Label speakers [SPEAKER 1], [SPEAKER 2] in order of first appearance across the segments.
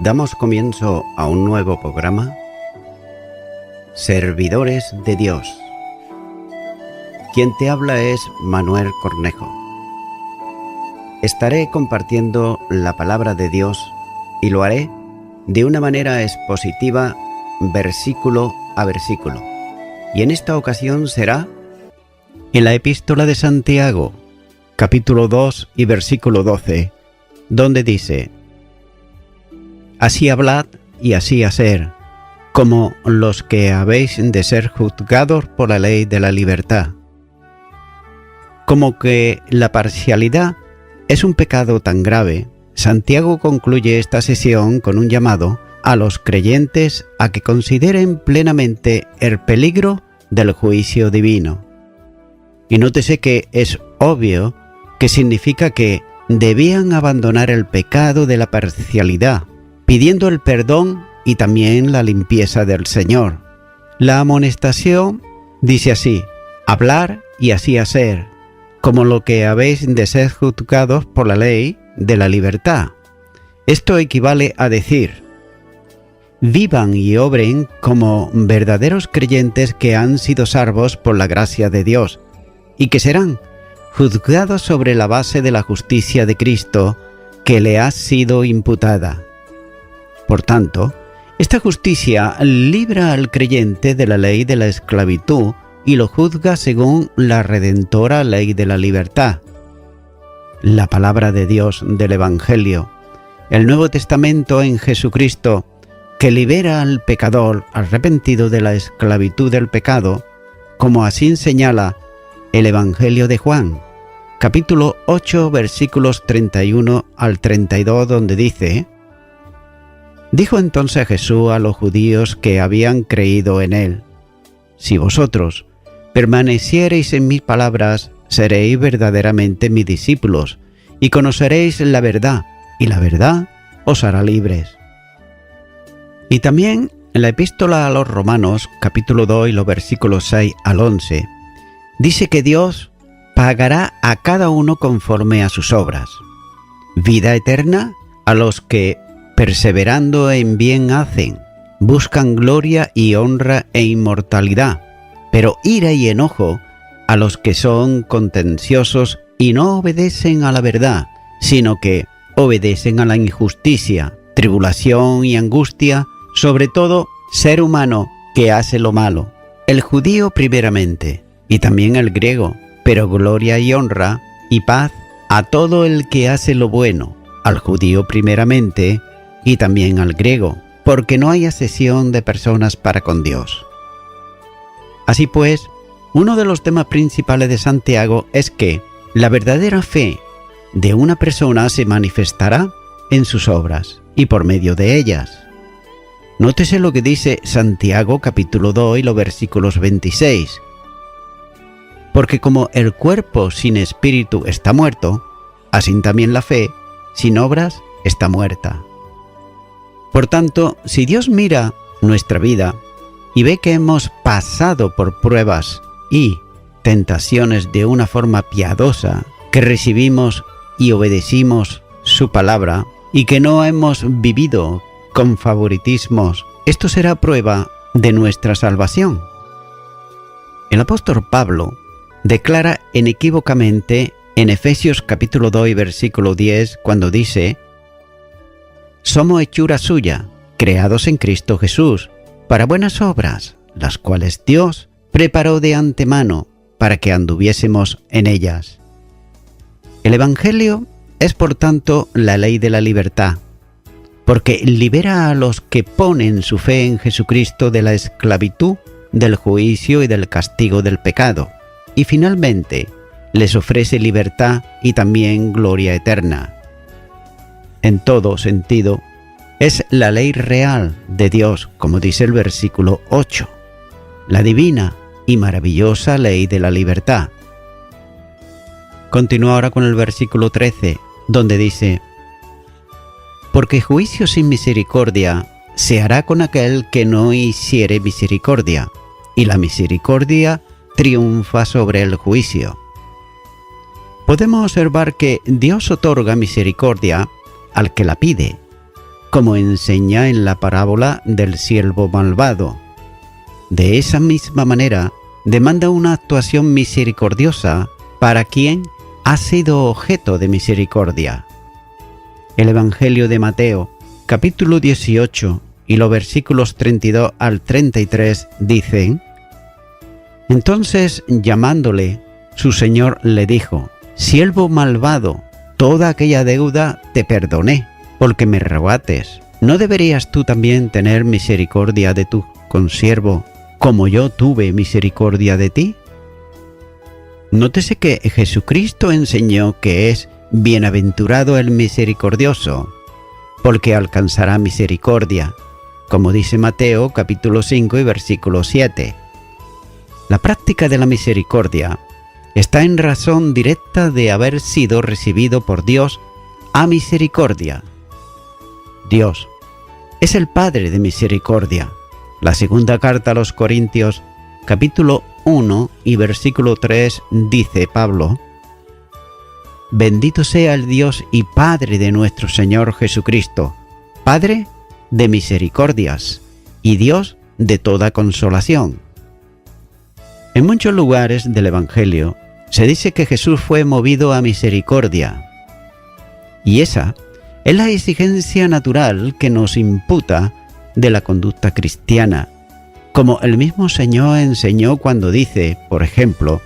[SPEAKER 1] Damos comienzo a un nuevo programa, Servidores de Dios. Quien te habla es Manuel Cornejo. Estaré compartiendo la palabra de Dios y lo haré de una manera expositiva, versículo a versículo. Y en esta ocasión será en la Epístola de Santiago, capítulo 2 y versículo 12, donde dice: Así hablad y así hacer, como los que habéis de ser juzgados por la ley de la libertad. Como que la parcialidad es un pecado tan grave, Santiago concluye esta sesión con un llamado a los creyentes a que consideren plenamente el peligro del juicio divino. Y nótese que es obvio que significa que debían abandonar el pecado de la parcialidad, pidiendo el perdón y también la limpieza del Señor. La amonestación dice así: hablar y así hacer, como lo que habéis de ser juzgados por la ley de la libertad. Esto equivale a decir: vivan y obren como verdaderos creyentes que han sido salvos por la gracia de Dios y que serán juzgados sobre la base de la justicia de Cristo que le ha sido imputada. Por tanto, esta justicia libra al creyente de la ley de la esclavitud y lo juzga según la redentora ley de la libertad. La palabra de Dios del Evangelio, el Nuevo Testamento en Jesucristo, que libera al pecador arrepentido de la esclavitud del pecado, como así señala el Evangelio de Juan, capítulo 8, versículos 31 al 32, donde dice: Dijo entonces Jesús a los judíos que habían creído en él: Si vosotros permaneciereis en mis palabras, seréis verdaderamente mis discípulos, y conoceréis la verdad, y la verdad os hará libres. Y también en la Epístola a los Romanos, capítulo 2 y los versículos 6 al 11, dice que Dios pagará a cada uno conforme a sus obras. Vida eterna a los que, perseverando en bien hacen, buscan gloria y honra e inmortalidad, pero ira y enojo a los que son contenciosos y no obedecen a la verdad, sino que obedecen a la injusticia, tribulación y angustia, sobre todo ser humano que hace lo malo, el judío primeramente, y también el griego, pero gloria y honra y paz a todo el que hace lo bueno, al judío primeramente, y también al griego, porque no hay acepción de personas para con Dios. Así pues, uno de los temas principales de Santiago es que la verdadera fe de una persona se manifestará en sus obras y por medio de ellas. Nótese lo que dice Santiago capítulo 2 y los versículos 26. Porque como el cuerpo sin espíritu está muerto, así también la fe sin obras está muerta. Por tanto, si Dios mira nuestra vida y ve que hemos pasado por pruebas y tentaciones de una forma piadosa, que recibimos y obedecimos su palabra y que no hemos vivido con favoritismos, esto será prueba de nuestra salvación. El apóstol Pablo declara inequívocamente en Efesios capítulo 2 y versículo 10 cuando dice: Somos hechura suya, creados en Cristo Jesús, para buenas obras, las cuales Dios preparó de antemano para que anduviésemos en ellas. El Evangelio es por tanto la ley de la libertad, porque libera a los que ponen su fe en Jesucristo de la esclavitud, del juicio y del castigo del pecado, y finalmente les ofrece libertad y también gloria eterna. En todo sentido, es la ley real de Dios, como dice el versículo 8, la divina y maravillosa ley de la libertad. Continúa ahora con el versículo 13, donde dice: porque juicio sin misericordia se hará con aquel que no hiciere misericordia, y la misericordia triunfa sobre el juicio. Podemos observar que Dios otorga misericordia al que la pide, como enseña en la parábola del siervo malvado. De esa misma manera, demanda una actuación misericordiosa para quien ha sido objeto de misericordia. El Evangelio de Mateo, capítulo 18, y los versículos 32 al 33 dicen: entonces, llamándole, su señor le dijo: siervo malvado, toda aquella deuda te perdoné, porque me rogates. ¿No deberías tú también tener misericordia de tu consiervo, como yo tuve misericordia de ti? Nótese que Jesucristo enseñó que es bienaventurado el misericordioso, porque alcanzará misericordia, como dice Mateo capítulo 5 y versículo 7. La práctica de la misericordia está en razón directa de haber sido recibido por Dios a misericordia. Dios es el Padre de misericordia. La segunda carta a los Corintios, capítulo 1 y versículo 3, dice Pablo: bendito sea el Dios y Padre de nuestro Señor Jesucristo, Padre de misericordias y Dios de toda consolación. En muchos lugares del Evangelio se dice que Jesús fue movido a misericordia, y esa es la exigencia natural que nos imputa de la conducta cristiana, como el mismo Señor enseñó cuando dice, por ejemplo,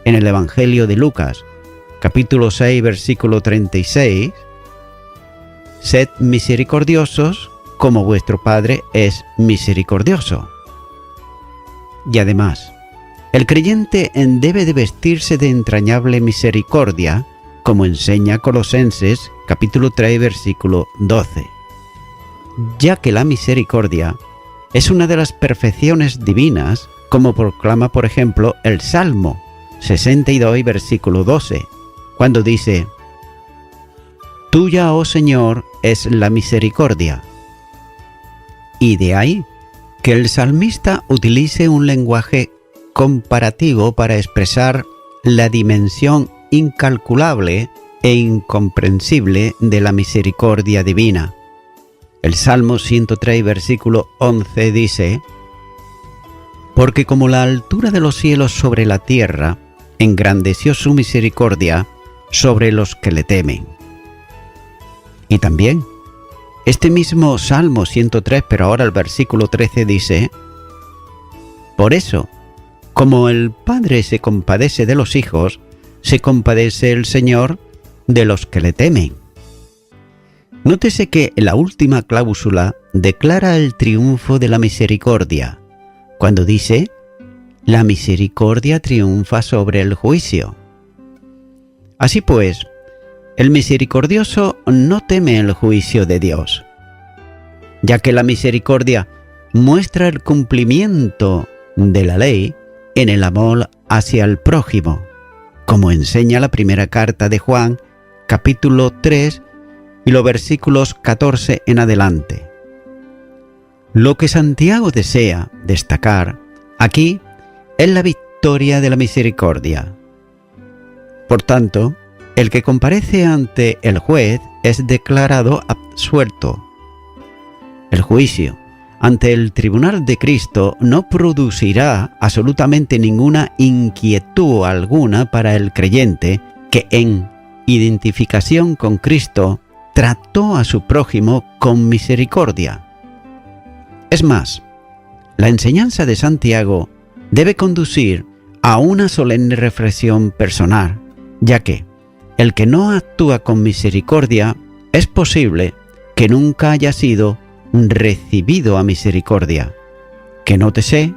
[SPEAKER 1] en el Evangelio de Lucas, capítulo 6, versículo 36, sed misericordiosos como vuestro Padre es misericordioso. Y además, el creyente debe de vestirse de entrañable misericordia, como enseña Colosenses, capítulo 3, versículo 12, ya que la misericordia es una de las perfecciones divinas, como proclama, por ejemplo, el Salmo 62, versículo 12, cuando dice: tuya, oh Señor, es la misericordia. Y de ahí que el salmista utilice un lenguaje comparativo para expresar la dimensión incalculable e incomprensible de la misericordia divina. El Salmo 103, versículo 11 dice: porque como la altura de los cielos sobre la tierra, engrandeció su misericordia sobre los que le temen. Y también, este mismo Salmo 103, pero ahora el versículo 13 dice: por eso, como el Padre se compadece de los hijos, se compadece el Señor de los que le temen. Nótese que la última cláusula declara el triunfo de la misericordia, cuando dice: la misericordia triunfa sobre el juicio. Así pues, el misericordioso no teme el juicio de Dios, ya que la misericordia muestra el cumplimiento de la ley en el amor hacia el prójimo, como enseña la primera carta de Juan, capítulo 3, y los versículos 14 en adelante. Lo que Santiago desea destacar aquí es la victoria de la misericordia. Por tanto, el que comparece ante el juez es declarado absuelto. El juicio ante el tribunal de Cristo no producirá absolutamente ninguna inquietud alguna para el creyente que en identificación con Cristo trató a su prójimo con misericordia. Es más, la enseñanza de Santiago debe conducir a una solemne reflexión personal, ya que el que no actúa con misericordia es posible que nunca haya sido recibido a misericordia, que nótese,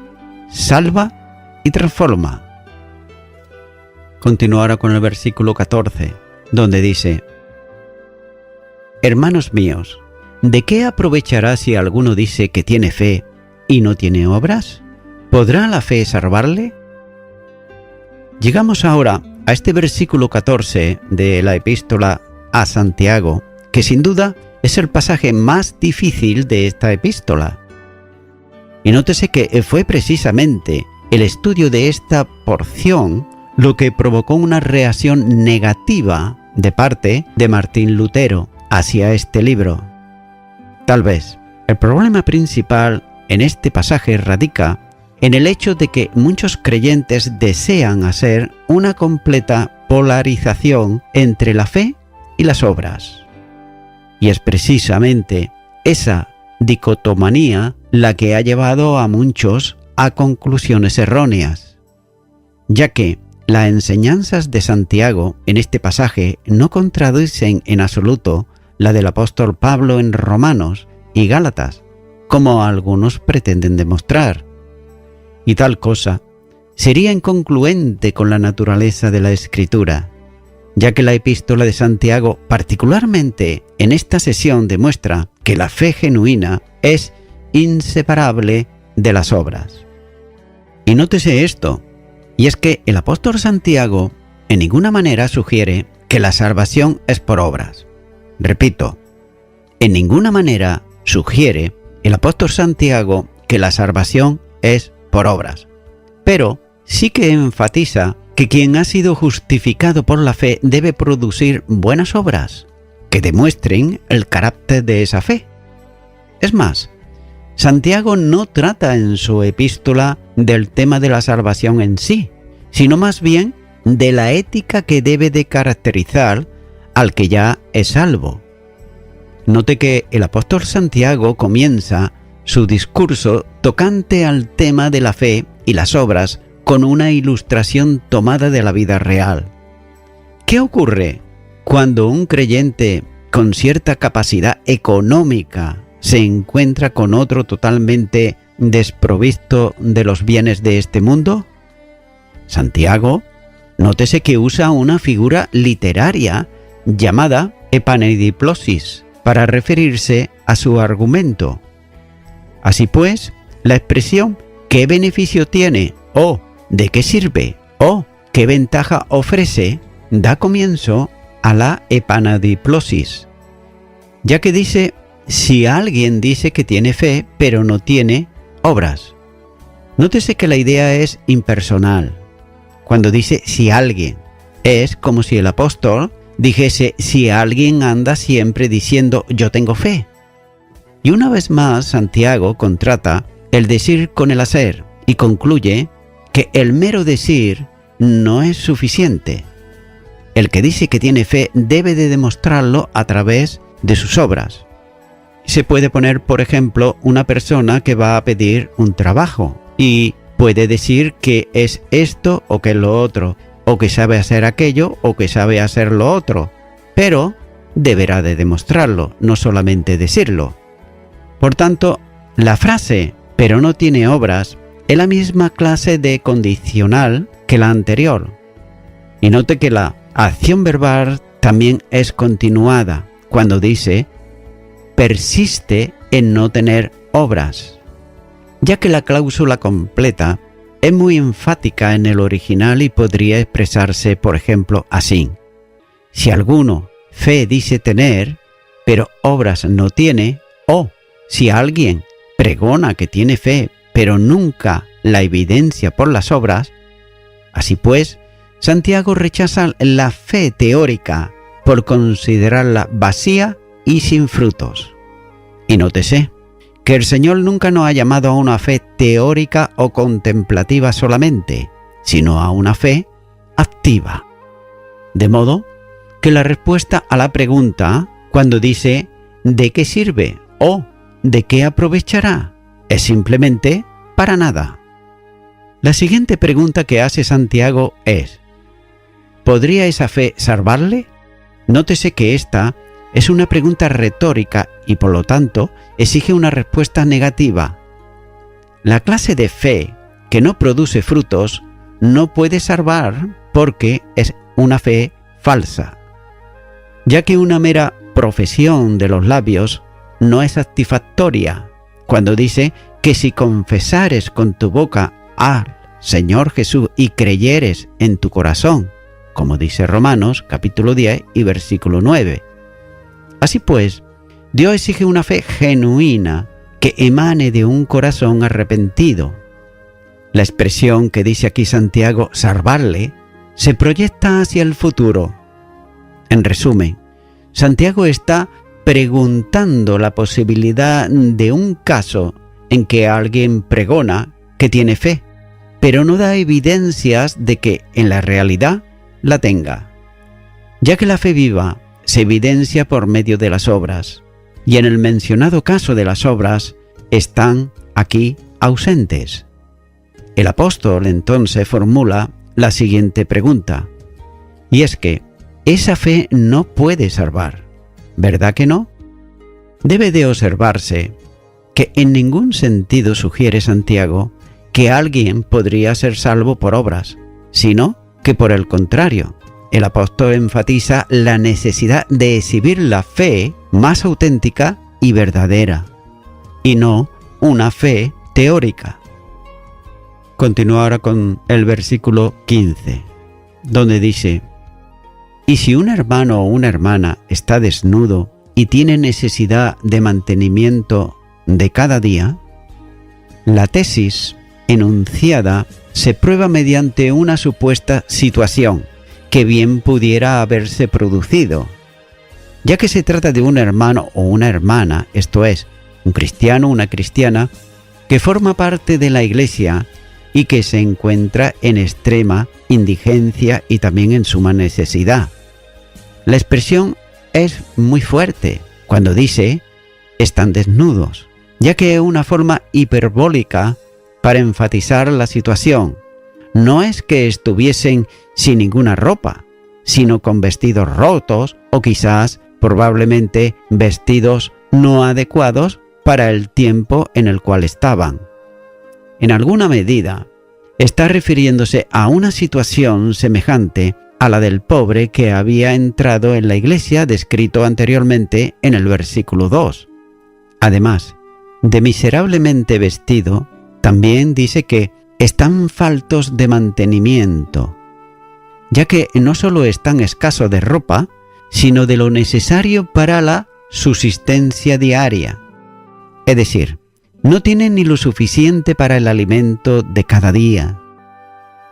[SPEAKER 1] salva y transforma. Continúa ahora con el versículo 14, donde dice: hermanos míos, ¿de qué aprovechará si alguno dice que tiene fe y no tiene obras? ¿Podrá la fe salvarle? Llegamos ahora a este versículo 14 de la epístola a Santiago, que sin duda es el pasaje más difícil de esta epístola. Y nótese que fue precisamente el estudio de esta porción lo que provocó una reacción negativa de parte de Martín Lutero hacia este libro. Tal vez el problema principal en este pasaje radica en el hecho de que muchos creyentes desean hacer una completa polarización entre la fe y las obras. Y es precisamente esa dicotomanía la que ha llevado a muchos a conclusiones erróneas, ya que las enseñanzas de Santiago en este pasaje no contradicen en absoluto la del apóstol Pablo en Romanos y Gálatas, como algunos pretenden demostrar. Y tal cosa sería incongruente con la naturaleza de la Escritura, ya que la epístola de Santiago, particularmente en esta sesión, demuestra que la fe genuina es inseparable de las obras. Y nótese esto, y es que el apóstol Santiago en ninguna manera sugiere que la salvación es por obras. Repito, en ninguna manera sugiere el apóstol Santiago que la salvación es por obras, pero sí que enfatiza que quien ha sido justificado por la fe debe producir buenas obras que demuestren el carácter de esa fe. Es más, Santiago no trata en su epístola del tema de la salvación en sí, sino más bien de la ética que debe de caracterizar al que ya es salvo. Note que el apóstol Santiago comienza su discurso tocante al tema de la fe y las obras con una ilustración tomada de la vida real. ¿Qué ocurre cuando un creyente con cierta capacidad económica se encuentra con otro totalmente desprovisto de los bienes de este mundo? Santiago, nótese que usa una figura literaria llamada epanediplosis para referirse a su argumento. Así pues, la expresión ¿qué beneficio tiene? O ¿de qué sirve? O ¿qué ventaja ofrece? Da comienzo a la epanediplosis, ya que dice si alguien dice que tiene fe pero no tiene obras. Nótese que la idea es impersonal. Cuando dice si alguien, es como si el apóstol dijese si alguien anda siempre diciendo yo tengo fe. Y una vez más Santiago contrasta el decir con el hacer y concluye que el mero decir no es suficiente. El que dice que tiene fe debe de demostrarlo a través de sus obras. Se puede poner, por ejemplo, una persona que va a pedir un trabajo y puede decir que es esto o que es lo otro, o que sabe hacer aquello o que sabe hacer lo otro, pero deberá de demostrarlo, no solamente decirlo. Por tanto, la frase «pero no tiene obras» es la misma clase de condicional que la anterior. Y note que la acción verbal también es continuada cuando dice «persiste en no tener obras», ya que la cláusula completa es muy enfática en el original y podría expresarse, por ejemplo, así. Si alguno fe dice tener, pero obras no tiene, o si alguien pregona que tiene fe, pero nunca la evidencia por las obras, así pues, Santiago rechaza la fe teórica por considerarla vacía y sin frutos. Y nótese que el Señor nunca nos ha llamado a una fe teórica o contemplativa solamente, sino a una fe activa. De modo que la respuesta a la pregunta, cuando dice ¿de qué sirve? O ¿de qué aprovechará? Es simplemente para nada. La siguiente pregunta que hace Santiago es ¿podría esa fe salvarle? Nótese que esta es una pregunta retórica y por lo tanto exige una respuesta negativa. La clase de fe que no produce frutos no puede salvar porque es una fe falsa, ya que una mera profesión de los labios no es satisfactoria cuando dice que si confesares con tu boca al Señor Jesús y creyeres en tu corazón como dice Romanos capítulo 10 y versículo 9. Así pues, Dios exige una fe genuina que emane de un corazón arrepentido. La expresión que dice aquí Santiago, salvarle, se proyecta hacia el futuro. En resumen, Santiago está preguntando la posibilidad de un caso en que alguien pregona que tiene fe, pero no da evidencias de que en la realidad la tenga, ya que la fe viva se evidencia por medio de las obras, y en el mencionado caso de las obras están aquí ausentes. El apóstol entonces formula la siguiente pregunta, y es que esa fe no puede salvar, ¿verdad que no? Debe de observarse que en ningún sentido sugiere Santiago que alguien podría ser salvo por obras, sino que por el contrario, el apóstol enfatiza la necesidad de exhibir la fe más auténtica y verdadera, y no una fe teórica. Continúa ahora con el versículo 15, donde dice: y si un hermano o una hermana está desnudo y tiene necesidad de mantenimiento de cada día, la tesis enunciada se prueba mediante una supuesta situación que bien pudiera haberse producido, ya que se trata de un hermano o una hermana, esto es, un cristiano o una cristiana, que forma parte de la iglesia y que se encuentra en extrema indigencia y también en suma necesidad. La expresión es muy fuerte cuando dice están desnudos, ya que es una forma hiperbólica para enfatizar la situación. No es que estuviesen sin ninguna ropa, sino con vestidos rotos o quizás, probablemente, vestidos no adecuados para el tiempo en el cual estaban. En alguna medida, está refiriéndose a una situación semejante a la del pobre que había entrado en la iglesia descrito anteriormente en el versículo 2. Además de miserablemente vestido, también dice que están faltos de mantenimiento, ya que no solo están escasos de ropa, sino de lo necesario para la subsistencia diaria. Es decir, no tienen ni lo suficiente para el alimento de cada día.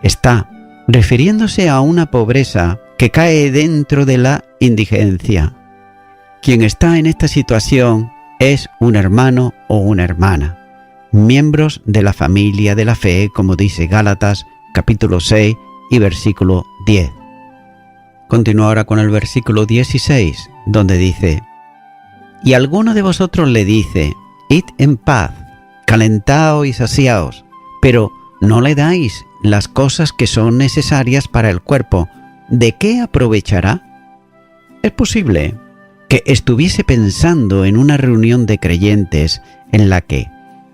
[SPEAKER 1] Está refiriéndose a una pobreza que cae dentro de la indigencia. Quien está en esta situación es un hermano o una hermana, miembros de la familia de la fe, como dice Gálatas capítulo 6 y versículo 10. Continúa ahora con el versículo 16, donde dice: y alguno de vosotros le dice, id en paz, calentaos y saciaos, pero no le dais las cosas que son necesarias para el cuerpo, ¿de qué aprovechará? Es posible que estuviese pensando en una reunión de creyentes en la que,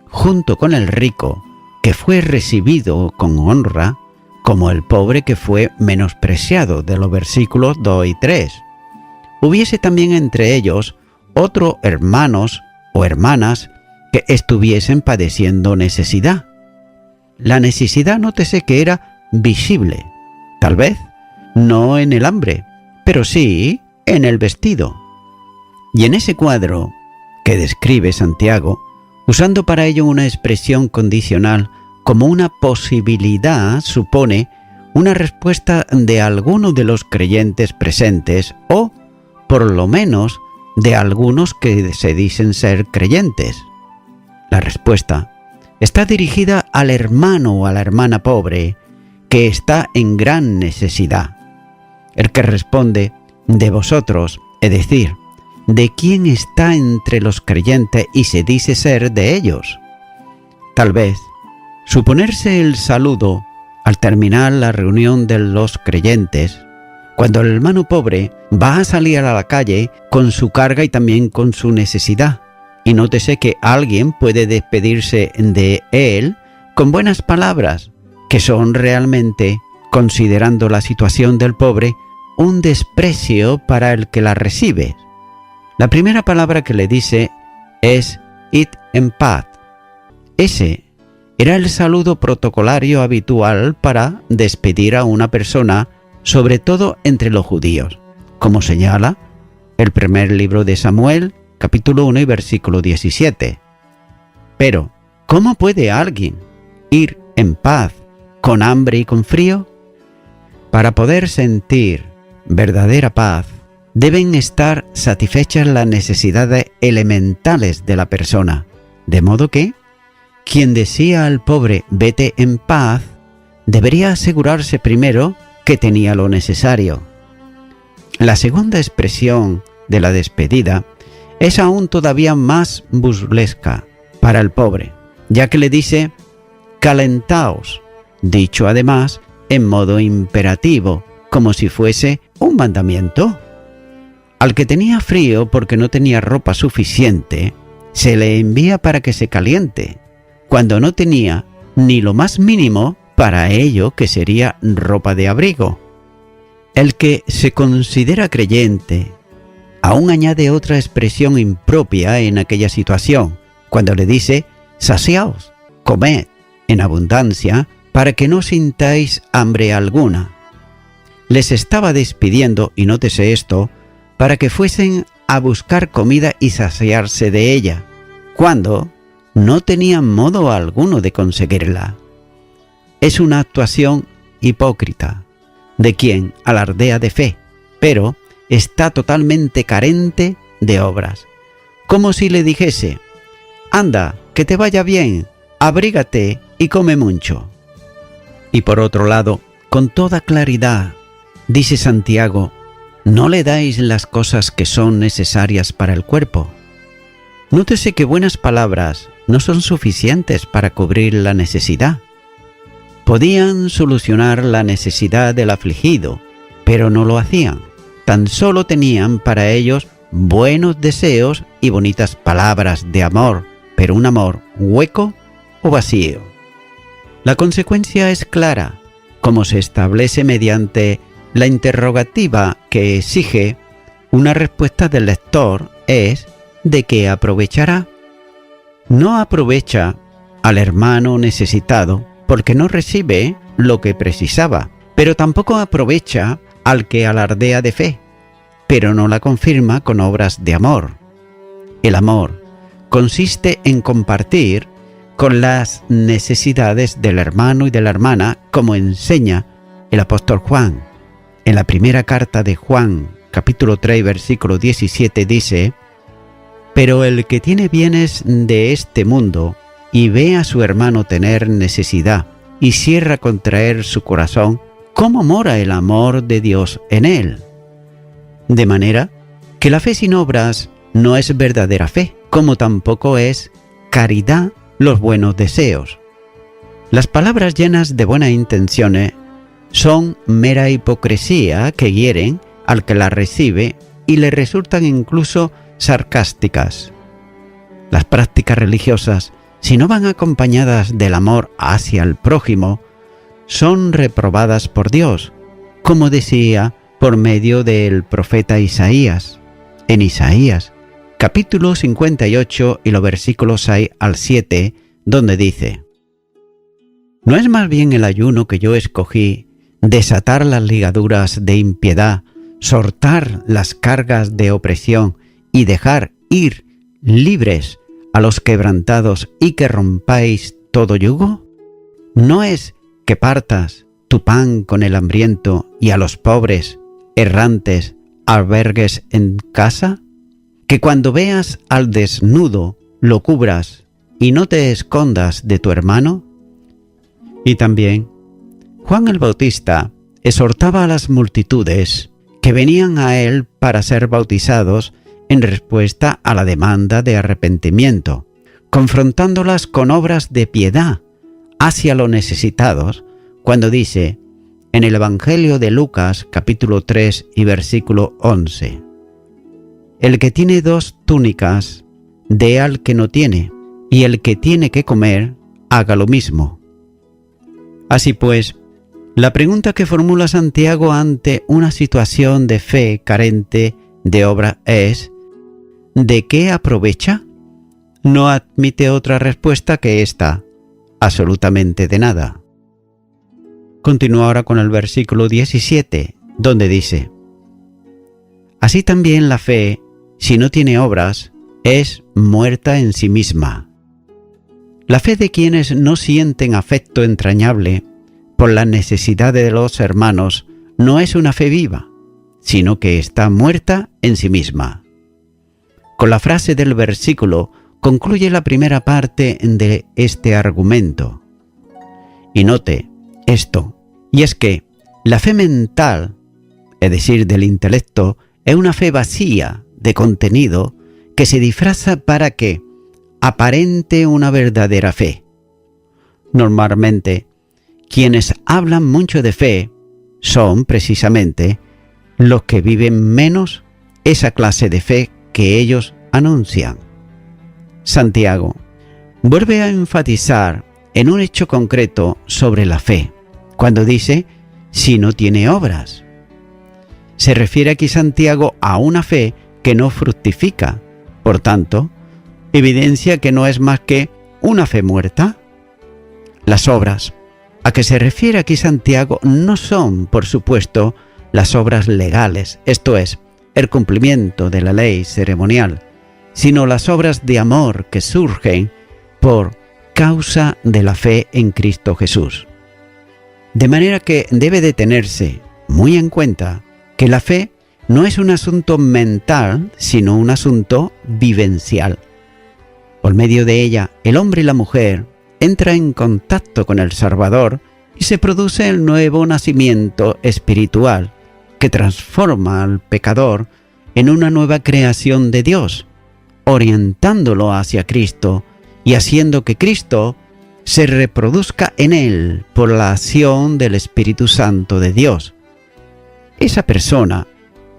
[SPEAKER 1] junto con el rico, que fue recibido con honra, como el pobre que fue menospreciado, de los versículos 2 y 3, hubiese también entre ellos otros hermanos o hermanas que estuviesen padeciendo necesidad. La necesidad, nótese que era visible, tal vez no en el hambre, pero sí en el vestido. Y en ese cuadro que describe Santiago, usando para ello una expresión condicional como una posibilidad, supone una respuesta de alguno de los creyentes presentes o, por lo menos, de algunos que se dicen ser creyentes. La respuesta está dirigida al hermano o a la hermana pobre que está en gran necesidad. El que responde de vosotros, es decir, de quién está entre los creyentes y se dice ser de ellos. Tal vez suponerse el saludo al terminar la reunión de los creyentes, cuando el hermano pobre va a salir a la calle con su carga y también con su necesidad. Y nótese que alguien puede despedirse de él con buenas palabras, que son realmente, considerando la situación del pobre, un desprecio para el que la recibe. La primera palabra que le dice es id en paz. Ese era el saludo protocolario habitual para despedir a una persona sobre todo entre los judíos, como señala el primer libro de Samuel, capítulo 1 y versículo 17. Pero, ¿cómo puede alguien ir en paz con hambre y con frío? Para poder sentir verdadera paz, deben estar satisfechas las necesidades elementales de la persona, de modo que quien decía al pobre vete en paz, debería asegurarse primero que tenía lo necesario. La segunda expresión de la despedida es aún todavía más burlesca para el pobre, ya que le dice calentaos, dicho además en modo imperativo, como si fuese un mandamiento. Al que tenía frío porque no tenía ropa suficiente, se le envía para que se caliente, cuando no tenía ni lo más mínimo para ello, que sería ropa de abrigo. El que se considera creyente aún añade otra expresión impropia en aquella situación, cuando le dice saciaos, comed en abundancia, para que no sintáis hambre alguna. Les estaba despidiendo, y nótese esto, para que fuesen a buscar comida y saciarse de ella, cuando no tenían modo alguno de conseguirla. Es una actuación hipócrita de quien alardea de fe, pero está totalmente carente de obras, como si le dijese: anda, que te vaya bien, abrígate y come mucho. Y por otro lado, con toda claridad, dice Santiago: no le dais las cosas que son necesarias para el cuerpo. Nótese que buenas palabras no son suficientes para cubrir la necesidad. Podían solucionar la necesidad del afligido, pero no lo hacían. Tan solo tenían para ellos buenos deseos y bonitas palabras de amor, pero un amor hueco o vacío. La consecuencia es clara, como se establece mediante la interrogativa que exige una respuesta del lector, es ¿de qué aprovechará? No aprovecha al hermano necesitado porque no recibe lo que precisaba, pero tampoco aprovecha al que alardea de fe, pero no la confirma con obras de amor. El amor consiste en compartir con las necesidades del hermano y de la hermana, como enseña el apóstol Juan. En la primera carta de Juan, capítulo 3, versículo 17, dice: pero el que tiene bienes de este mundo y ve a su hermano tener necesidad y cierra contraer su corazón, ¿cómo mora el amor de Dios en él? De manera que la fe sin obras no es verdadera fe, como tampoco es caridad los buenos deseos. Las palabras llenas de buenas intenciones son mera hipocresía que hieren al que las recibe y le resultan incluso sarcásticas. Las prácticas religiosas, si no van acompañadas del amor hacia el prójimo, son reprobadas por Dios, como decía por medio del profeta Isaías, en Isaías, capítulo 58 y los versículos 6 al 7, donde dice: ¿no es más bien el ayuno que yo escogí, desatar las ligaduras de impiedad, soltar las cargas de opresión y dejar ir libres a los quebrantados y que rompáis todo yugo? ¿No es que partas tu pan con el hambriento y a los pobres errantes albergues en casa? Que cuando veas al desnudo lo cubras y no te escondas de tu hermano? Y también Juan el Bautista exhortaba a las multitudes que venían a él para ser bautizados en respuesta a la demanda de arrepentimiento, confrontándolas con obras de piedad hacia los necesitados, cuando dice en el Evangelio de Lucas, capítulo 3 y versículo 11: el que tiene 2 túnicas, dé al que no tiene, y el que tiene que comer, haga lo mismo. Así pues, la pregunta que formula Santiago ante una situación de fe carente de obra es: ¿de qué aprovecha? No admite otra respuesta que esta: absolutamente de nada. Continúa ahora con el versículo 17, donde dice: así también la fe, si no tiene obras, es muerta en sí misma. La fe de quienes no sienten afecto entrañable por las necesidades de los hermanos no es una fe viva, sino que está muerta en sí misma. Con la frase del versículo concluye la primera parte de este argumento. Y note esto, y es que la fe mental, es decir, del intelecto, es una fe vacía de contenido que se disfraza para que aparente una verdadera fe. Normalmente, quienes hablan mucho de fe son precisamente los que viven menos esa clase de fe que ellos anuncian. Santiago vuelve a enfatizar en un hecho concreto sobre la fe, cuando dice si no tiene obras. Se refiere aquí Santiago a una fe que no fructifica, por tanto, evidencia que no es más que una fe muerta. Las obras a que se refiere aquí Santiago no son, por supuesto, las obras legales, esto es, el cumplimiento de la ley ceremonial, sino las obras de amor que surgen por causa de la fe en Cristo Jesús. De manera que debe de tenerse muy en cuenta que la fe no es un asunto mental, sino un asunto vivencial. Por medio de ella, el hombre y la mujer entra en contacto con el Salvador y se produce el nuevo nacimiento espiritual que transforma al pecador en una nueva creación de Dios, orientándolo hacia Cristo y haciendo que Cristo se reproduzca en él por la acción del Espíritu Santo de Dios. Esa persona,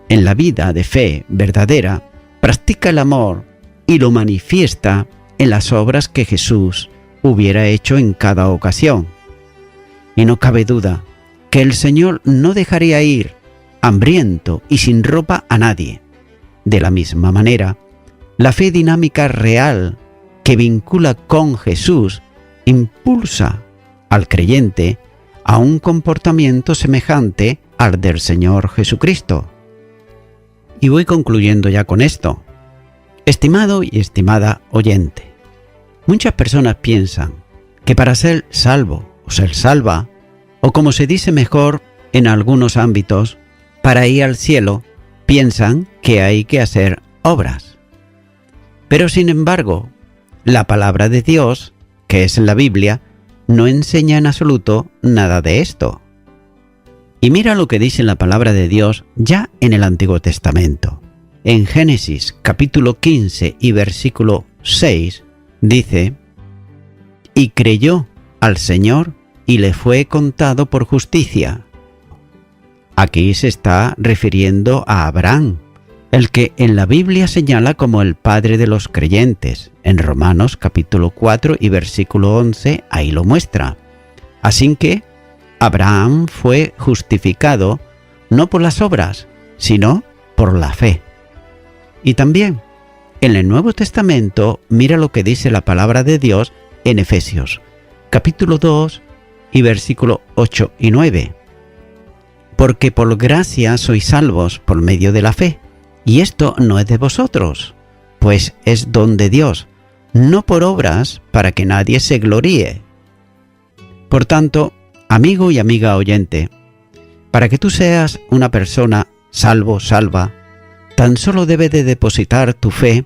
[SPEAKER 1] en la vida de fe verdadera, practica el amor y lo manifiesta en las obras que Jesús hubiera hecho en cada ocasión. Y no cabe duda que el Señor no dejaría ir hambriento y sin ropa a nadie. De la misma manera, la fe dinámica real que vincula con Jesús impulsa al creyente a un comportamiento semejante al del Señor Jesucristo. Y voy concluyendo ya con esto. Estimado y estimada oyente, muchas personas piensan que para ser salvo o ser salva, o como se dice mejor en algunos ámbitos, para ir al cielo, piensan que hay que hacer obras. Pero sin embargo, la palabra de Dios, que es la Biblia, no enseña en absoluto nada de esto. Y mira lo que dice la palabra de Dios ya en el Antiguo Testamento. En Génesis capítulo 15 y versículo 6 dice: y creyó al Señor y le fue contado por justicia. Aquí se está refiriendo a Abraham, el que en la Biblia señala como el padre de los creyentes. En Romanos capítulo 4 y versículo 11 ahí lo muestra. Así que Abraham fue justificado no por las obras, sino por la fe. Y también en el Nuevo Testamento mira lo que dice la palabra de Dios en Efesios capítulo 2 y versículo 8 y 9. Porque por gracia sois salvos por medio de la fe, y esto no es de vosotros, pues es don de Dios, no por obras para que nadie se gloríe. Por tanto, amigo y amiga oyente, para que tú seas una persona salvo, salva, tan solo debes de depositar tu fe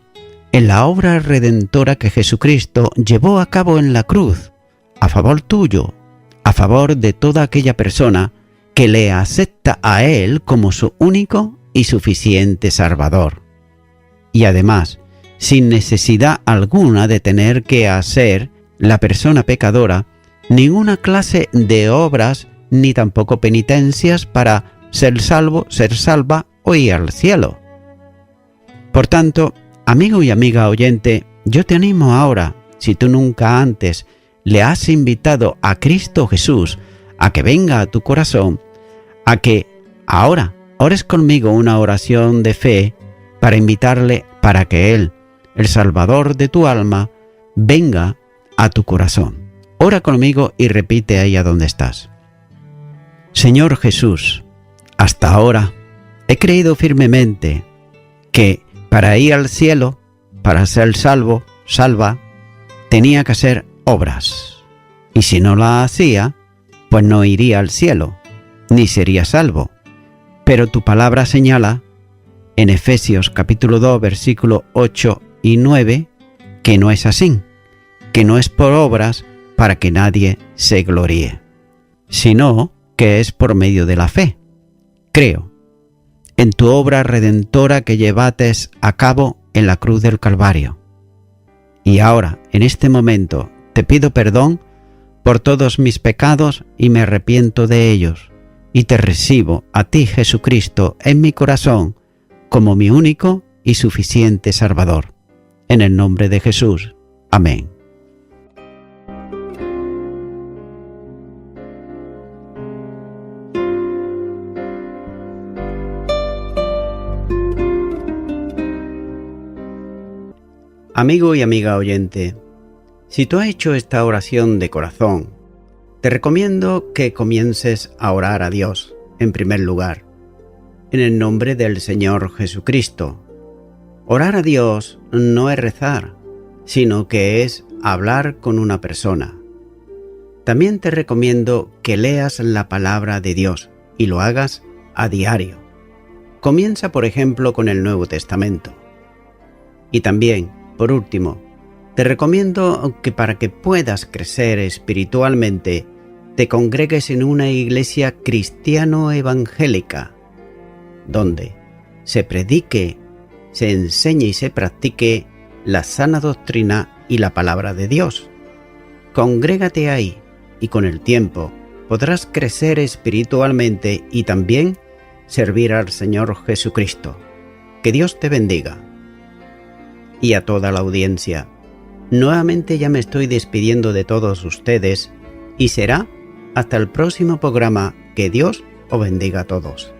[SPEAKER 1] en la obra redentora que Jesucristo llevó a cabo en la cruz, a favor tuyo, a favor de toda aquella persona que le acepta a Él como su único y suficiente Salvador. Y además, sin necesidad alguna de tener que hacer la persona pecadora ninguna clase de obras ni tampoco penitencias para ser salvo, ser salva o ir al cielo. Por tanto, amigo y amiga oyente, yo te animo ahora, si tú nunca antes le has invitado a Cristo Jesús a que venga a tu corazón, a que ahora ores conmigo una oración de fe para invitarle para que Él, el Salvador de tu alma, venga a tu corazón. Ora conmigo y repite ahí a donde estás. Señor Jesús, hasta ahora he creído firmemente que para ir al cielo, para ser salvo, salva, tenía que hacer obras. Y si no la hacía, pues no iría al cielo, ni sería salvo. Pero tu palabra señala, en Efesios capítulo 2, versículos 8 y 9, que no es así, que no es por obras para que nadie se gloríe, sino que es por medio de la fe. Creo en tu obra redentora que llevaste a cabo en la cruz del Calvario. Y ahora, en este momento, te pido perdón por todos mis pecados y me arrepiento de ellos, y te recibo a ti, Jesucristo, en mi corazón como mi único y suficiente Salvador. En el nombre de Jesús. Amén. Amigo y amiga oyente, si tú has hecho esta oración de corazón, te recomiendo que comiences a orar a Dios, en primer lugar, en el nombre del Señor Jesucristo. Orar a Dios no es rezar, sino que es hablar con una persona. También te recomiendo que leas la palabra de Dios y lo hagas a diario. Comienza, por ejemplo, con el Nuevo Testamento. Y también, por último, te recomiendo que para que puedas crecer espiritualmente, te congregues en una iglesia cristiano-evangélica, donde se predique, se enseñe y se practique la sana doctrina y la palabra de Dios. Congrégate ahí y con el tiempo podrás crecer espiritualmente y también servir al Señor Jesucristo. Que Dios te bendiga. Y a toda la audiencia, nuevamente ya me estoy despidiendo de todos ustedes y será hasta el próximo programa. Que Dios os bendiga a todos.